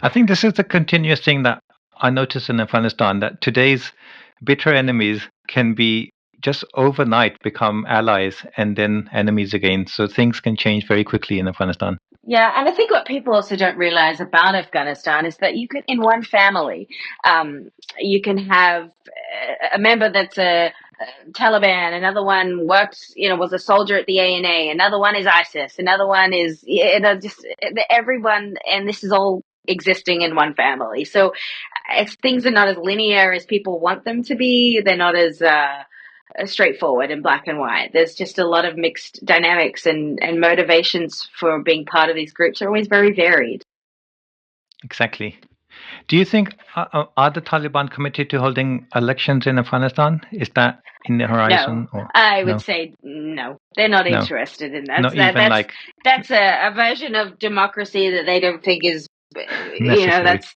I think this is a continuous thing that I notice in Afghanistan, that today's bitter enemies can be just overnight become allies and then enemies again. So things can change very quickly in Afghanistan. Yeah, and I think what people also don't realize about Afghanistan is that you can, in one family, you can have a member that's a Taliban, another one works, was a soldier at the ANA, another one is ISIS, another one is, just everyone, and this is all existing in one family. So if things are not as linear as people want them to be, they're not as straightforward and black and white. There's just a lot of mixed dynamics, and motivations for being part of these groups are always very varied. Exactly. Do you think are the Taliban committed to holding elections in Afghanistan? Is that in the No, horizon or I would no? say no. They're not No, interested in that. not even like That's a version of democracy that they don't think is, necessary. that's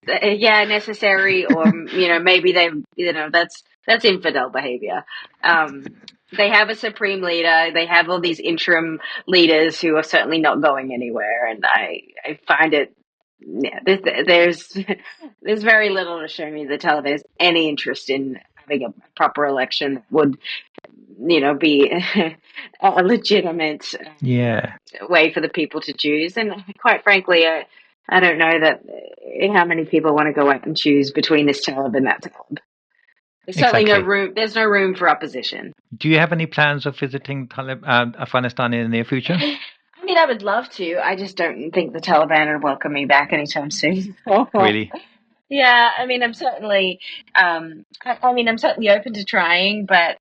necessary, or maybe they, that's infidel behavior. They have a supreme leader. They have all these interim leaders who are certainly not going anywhere, and I find it. Yeah, there's there's very little to show me the Taliban has any interest in having a proper election that would, be a legitimate Yeah, way for the people to choose. And quite frankly, I don't know that how many people want to go out and choose between this Talib and that Talib. There's certainly no exactly. room. There's no room for opposition. Do you have any plans of visiting Afghanistan in the near future? I mean, I would love to. I just don't think the Taliban are welcoming back anytime soon. Really? Yeah, I mean, I'm certainly open to trying, but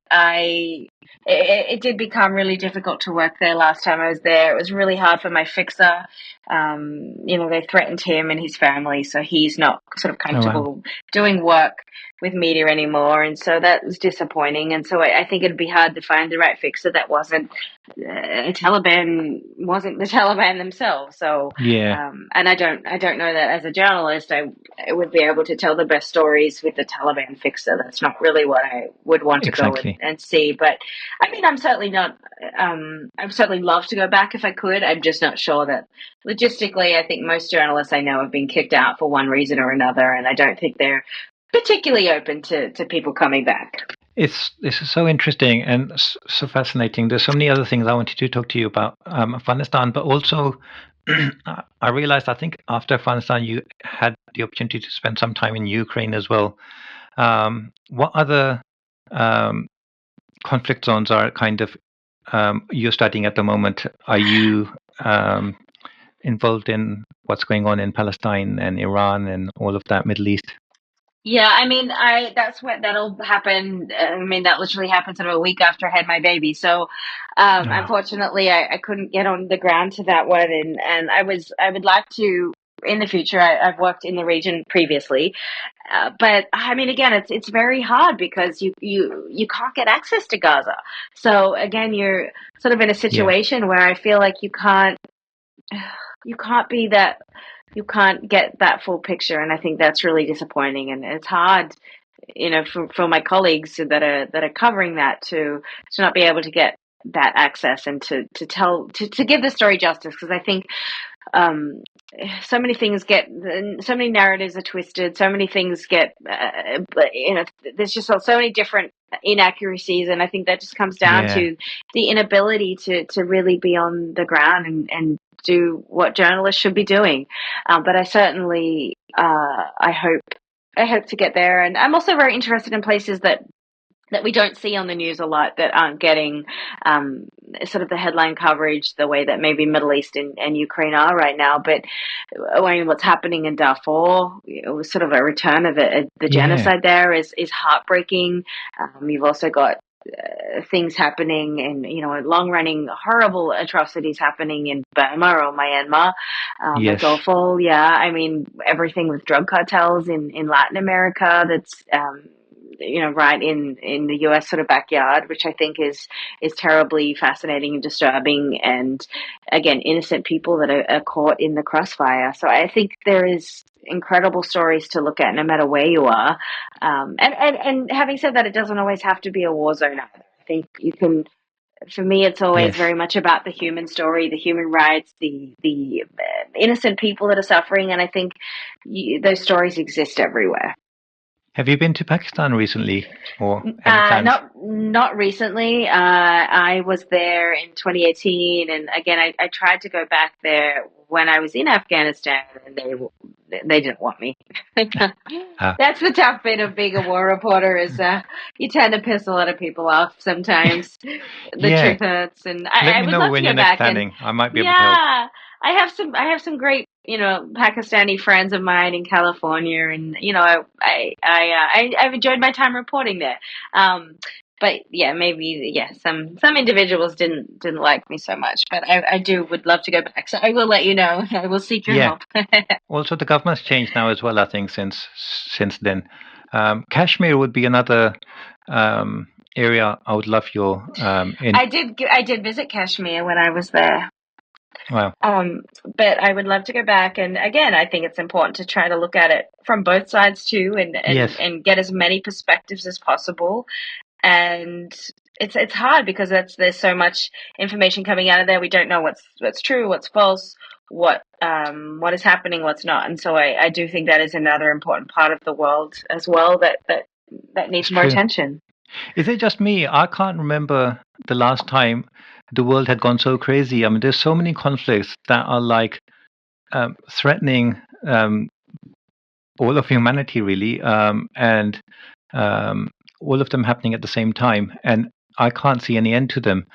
it did become really difficult to work there last time I was there. It was really hard for my fixer. They threatened him and his family, so he's not sort of Oh wow. comfortable doing work with media anymore, and so that was disappointing. And so I think it'd be hard to find the right fixer that wasn't the Taliban themselves. So, Yeah, and I don't know that as a journalist, I would be able to tell the best stories with the Taliban fixer. That's not really what I would want to go exactly. and see. But I mean, I'm certainly not. I'd certainly love to go back if I could. I'm just not sure that logistically. I think most journalists I know have been kicked out for one reason or another, and I don't think they're particularly open to people coming back. It's This is so interesting and so fascinating. There's so many other things I wanted to talk to you about Afghanistan, but also I realized I think after Afghanistan you had the opportunity to spend some time in Ukraine as well. What other um, conflict zones are kind of you're studying at the moment? Are you involved in what's going on in Palestine and Iran and all of that Middle East? Yeah, I mean, I that's what that'll happen. I mean, that literally happened sort of a week after I had my baby. So, Oh, unfortunately, I couldn't get on the ground to that one, and I would like to in the future. I've worked in the region previously, but I mean, again, it's very hard because you can't get access to Gaza. So again, you're sort of in a yeah, situation where I feel like you can't be that you can't get that full picture, and I think that's really disappointing, and it's hard, for my colleagues that are covering that to not be able to get that access and to give the story justice, because I think um, so many things get so many narratives are twisted, so many things get but there's just so many different inaccuracies, and I think that just comes down yeah. to the inability to really be on the ground and do what journalists should be doing. But I certainly I hope to get there, and I'm also very interested in places that we don't see on the news a lot, that aren't getting sort of the headline coverage the way that maybe Middle East and Ukraine are right now. But I mean, what's happening in Darfur, it was sort of a return of the Yeah. genocide there is heartbreaking. You've also got things happening and long running horrible atrocities happening in Burma or Myanmar. That's Yes. awful. Yeah, I mean, everything with drug cartels in Latin America, that's right in the US sort of backyard, which I think is terribly fascinating and disturbing, and again, innocent people that are caught in the crossfire. So I think there is incredible stories to look at no matter where you are. And having said that, it doesn't always have to be a war zone either. I think you can For me, it's always Yes. very much about the human story, the human rights, the innocent people that are suffering, and I think those stories exist everywhere. Have you been to Pakistan recently, or any plans? Not recently. I was there in 2018, and again, I tried to go back there when I was in Afghanistan, and they didn't want me. Ah, That's the tough bit of being a war reporter is you tend to piss a lot of people off sometimes. The yeah. truth hurts, and Let I me would know love to when go you're next back. And planning. I might be able to help. yeah, I have some great Pakistani friends of mine in California, and I've enjoyed my time reporting there. Um, but yeah, maybe some individuals didn't like me so much, but I would love to go back. So I will let you know. I will seek your Yeah. help. Also, the government's changed now as well, I think, since then. Kashmir would be another area I would love your in. I did visit Kashmir when I was there. Well, But I would love to go back. And again, I think it's important to try to look at it from both sides too, yes, and get as many perspectives as possible. And it's hard because there's so much information coming out of there. We don't know what's true, what's false, what is happening, what's not. And so I do think that is another important part of the world as well that needs it's more true. attention. Is it just me? I can't remember the last time the world had gone so crazy. I mean, there's so many conflicts that are like threatening all of humanity, really, and um, all of them happening at the same time, and I can't see any end to them.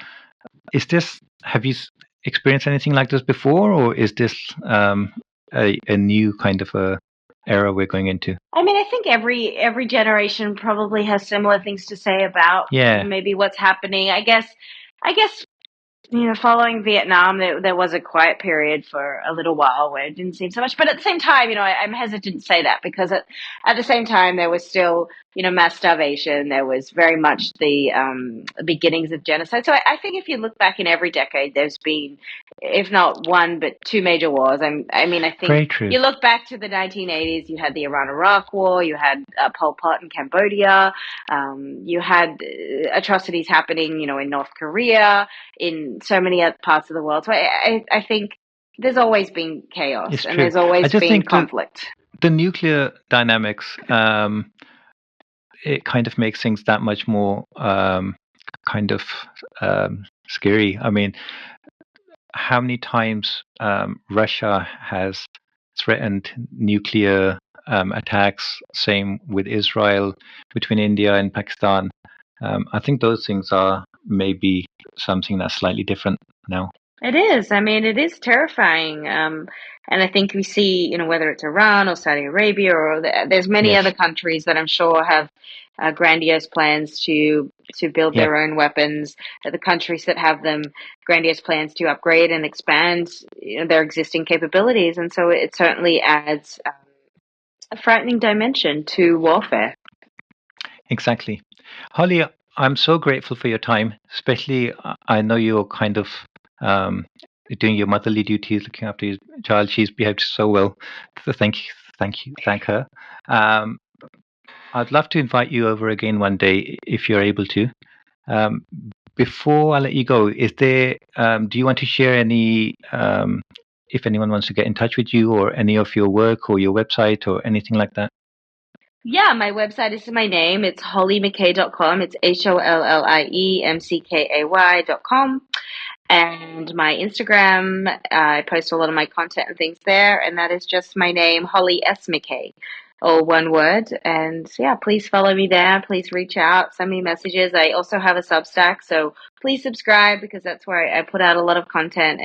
Is this? Have you experienced anything like this before, or is this a new kind of a era we're going into? I mean, I think every generation probably has similar things to say about Yeah, maybe what's happening. I guess following Vietnam, there was a quiet period for a little while where it didn't seem so much. But at the same time, I'm hesitant to say that because at the same time, there was still, mass starvation. There was very much the beginnings of genocide. So I think if you look back in every decade, there's been, if not one, but two major wars. I think very true. you look back to the 1980s, you had the Iran-Iraq War, you had Pol Pot in Cambodia, you had atrocities happening, in North Korea, in so many other parts of the world. So I think there's always been chaos It's and true. there's I always just been think that conflict. the nuclear dynamics, it kind of makes things that much more kind of scary. I mean, how many times Russia has threatened nuclear attacks? Same with Israel, between India and Pakistan. I think those things are maybe something that's slightly different now. It is. I mean, it is terrifying. And I think we see, whether it's Iran or Saudi Arabia or there's many Yes. other countries that I'm sure have grandiose plans to build Yeah. their own weapons. The countries that have them, grandiose plans to upgrade and expand, their existing capabilities. And so it certainly adds a frightening dimension to warfare. Exactly. Holly, I'm so grateful for your time, especially I know you're kind of um, doing your motherly duties, looking after your child. She's behaved so well. So thank her. Um, I'd love to invite you over again one day if you're able to. Um, before I let you go, do you want to share any, if anyone wants to get in touch with you or any of your work or your website or anything like that? Yeah, my website is my name. It's holliemckay.com. It's HOLLIEMCKAY.com. And my Instagram, I post a lot of my content and things there. And that is just my name, Hollie S. McKay, all one word. And yeah, please follow me there. Please reach out, send me messages. I also have a Substack, so please subscribe because that's where I put out a lot of content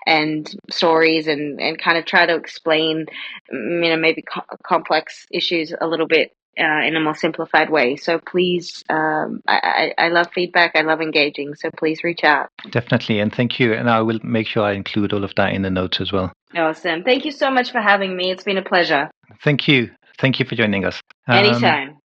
and stories and kind of try to explain, maybe complex issues a little bit in a more simplified way. So please, I love feedback. I love engaging. So please reach out. Definitely, and thank you. And I will make sure I include all of that in the notes as well. Awesome. Thank you so much for having me. It's been a pleasure. Thank you. Thank you for joining us. Anytime.